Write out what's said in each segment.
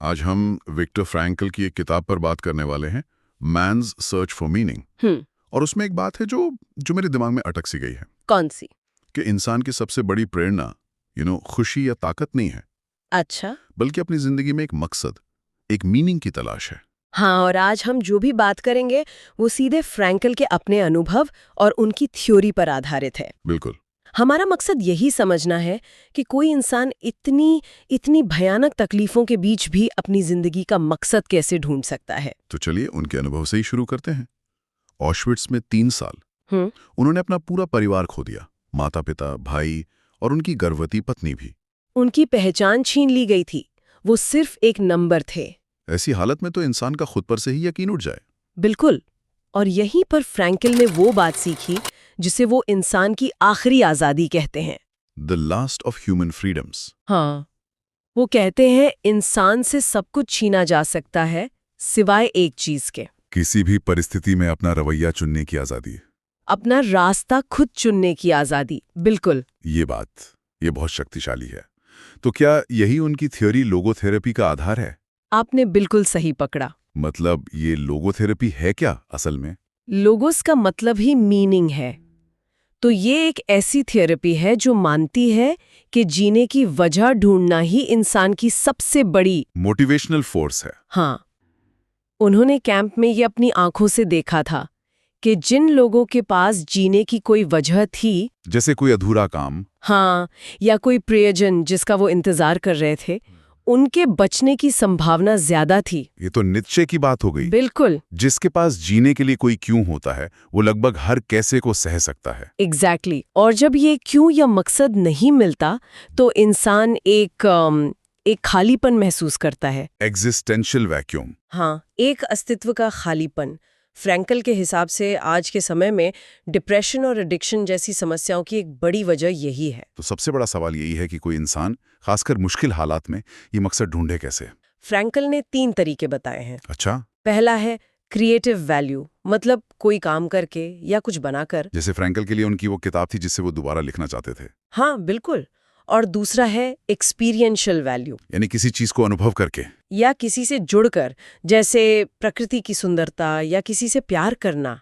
आज हम Victor Frankel की एक किताब पर बात करने वाले हैं, मैन्स सर्च फॉर मीनिंग। और उसमें एक बात है जो जो मेरे दिमाग में अटक सी गई है कौन सी? कि इंसान की सबसे बड़ी प्रेरणा खुशी या ताकत नहीं है, अच्छा। बल्कि अपनी जिंदगी में एक मकसद, एक मीनिंग की तलाश है। हाँ, और आज हम जो भी बात करेंगे वो सीधे फ्रैंकल के अपने अनुभव और उनकी थ्योरी पर आधारित है। बिल्कुल। हमारा मकसद यही समझना है कि कोई इंसान इतनी इतनी भयानक तकलीफों के बीच भी अपनी जिंदगी का मकसद कैसे ढूंढ सकता है। तो चलिए उनके अनुभव से ही शुरू करते हैं। ऑशविट्स में 3 साल उन्होंने अपना पूरा परिवार खो दिया, माता पिता, भाई और उनकी गर्भवती पत्नी भी। उनकी पहचान छीन ली गई थी, वो सिर्फ एक नंबर थे। ऐसी हालत में तो इंसान का खुद पर से ही यकीन उठ जाए। बिल्कुल। और यहीं पर फ्रैंकल ने वो बात सीखी जिसे वो इंसान की आखिरी आज़ादी कहते हैं। The last of human freedoms. हाँ, वो कहते हैं इंसान से सब कुछ छीना जा सकता है सिवाय एक चीज के, किसी भी परिस्थिति में अपना रवैया चुनने की आजादी, अपना रास्ता खुद चुनने की आज़ादी। बिल्कुल। ये बहुत शक्तिशाली है। तो क्या यही उनकी थ्योरी लोगोथेरेपी का आधार है? आपने बिल्कुल सही पकड़ा। मतलब ये लोगोथेरेपी है क्या असल में? लोगोस का मतलब ही मीनिंग है। तो ये एक ऐसी थेरेपी है जो मानती है कि जीने की वजह ढूंढना ही इंसान की सबसे बड़ी मोटिवेशनल फोर्स है। हाँ, उन्होंने कैंप में ये अपनी आंखों से देखा था कि जिन लोगों के पास जीने की कोई वजह थी, जैसे कोई अधूरा काम, हाँ, या कोई प्रियजन जिसका वो इंतजार कर रहे थे, उनके बचने की संभावना ज्यादा थी। ये तो निश्चय की बात हो गई। बिल्कुल। जिसके पास जीने के लिए कोई क्यों होता है, वो लगभग हर कैसे को सह सकता है। एग्जैक्टली। और जब ये क्यों या मकसद नहीं मिलता तो इंसान एक खालीपन महसूस करता है। Existential vacuum. हाँ, एक अस्तित्व का खालीपन। फ्रैंकल के हिसाब से आज के समय में डिप्रेशन और एडिक्शन जैसी समस्याओं की एक बड़ी वजह यही है। तो सबसे बड़ा सवाल यही है कि कोई इंसान, खासकर मुश्किल हालात में, ये मकसद ढूंढे कैसे? फ्रैंकल ने 3 तरीके बताए हैं। अच्छा। पहला है क्रिएटिव वैल्यू, मतलब कोई काम करके या कुछ बनाकर। जैसे फ्रैंकल के लिए उनकी वो किताब थी जिससे वो दोबारा लिखना चाहते थे। हाँ, बिल्कुल। और दूसरा है एक्सपीरियंशियल वैल्यू, यानी किसी चीज को अनुभव करके या किसी से जुड़कर, जैसे प्रकृति की सुंदरता या किसी से प्यार करना।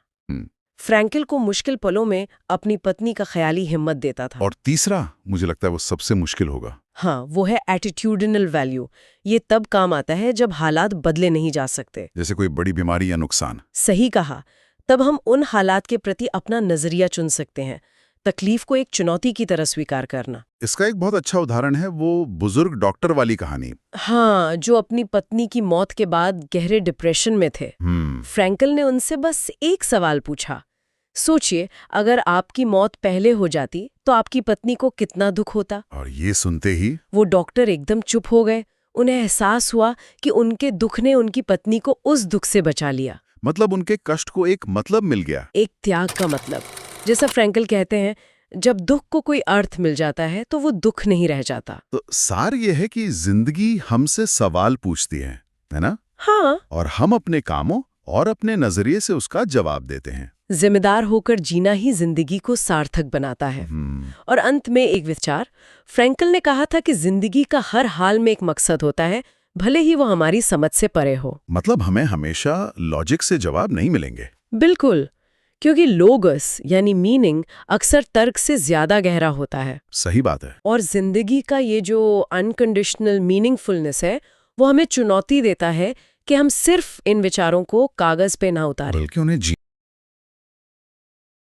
फ्रैंकल को मुश्किल पलों में अपनी पत्नी का ख्याली हिम्मत देता था। और तीसरा, मुझे लगता है वो सबसे मुश्किल होगा। हाँ, वो है एटीट्यूडिनल वैल्यू। ये तब काम आता है जब हालात बदले नहीं जा सकते, जैसे कोई बड़ी बीमारी या नुकसान। सही कहा। तब हम उन हालात के प्रति अपना नजरिया चुन सकते हैं, तकलीफ को एक चुनौती की तरह स्वीकार करना। इसका एक बहुत अच्छा उदाहरण है वो बुजुर्ग डॉक्टर वाली कहानी। हाँ, जो अपनी पत्नी की मौत के बाद गहरे डिप्रेशन में थे। फ्रैंकल ने उनसे बस एक सवाल पूछा, सोचिए अगर आपकी मौत पहले हो जाती तो आपकी पत्नी को कितना दुख होता। और ये सुनते ही वो डॉक्टर एकदम चुप हो गए। उन्हें एहसास हुआ कि उनके दुख ने उनकी पत्नी को उस दुख से बचा लिया। मतलब उनके कष्ट को एक मतलब मिल गया, एक त्याग का मतलब। जैसा फ्रैंकल कहते हैं, जब दुख को कोई अर्थ मिल जाता है तो वो दुख नहीं रह जाता। तो सार ये है कि जिंदगी हमसे सवाल पूछती है ना? हाँ। और हम अपने कामों और अपने नजरिए से उसका जवाब देते हैं। जिम्मेदार होकर जीना ही जिंदगी को सार्थक बनाता है। और अंत में एक विचार, फ्रैंकल ने कहा था कि जिंदगी का हर हाल में एक मकसद होता है, भले ही वो हमारी समझ से परे हो। मतलब हमें हमेशा लॉजिक से जवाब नहीं मिलेंगे। बिल्कुल, क्योंकि लोगस यानी मीनिंग अक्सर तर्क से ज्यादा गहरा होता है। सही बात है। और जिंदगी का ये जो अनकंडीशनल मीनिंगफुलनेस है, वो हमें चुनौती देता है कि हम सिर्फ इन विचारों को कागज पे ना उतारें, बल्कि उन्हें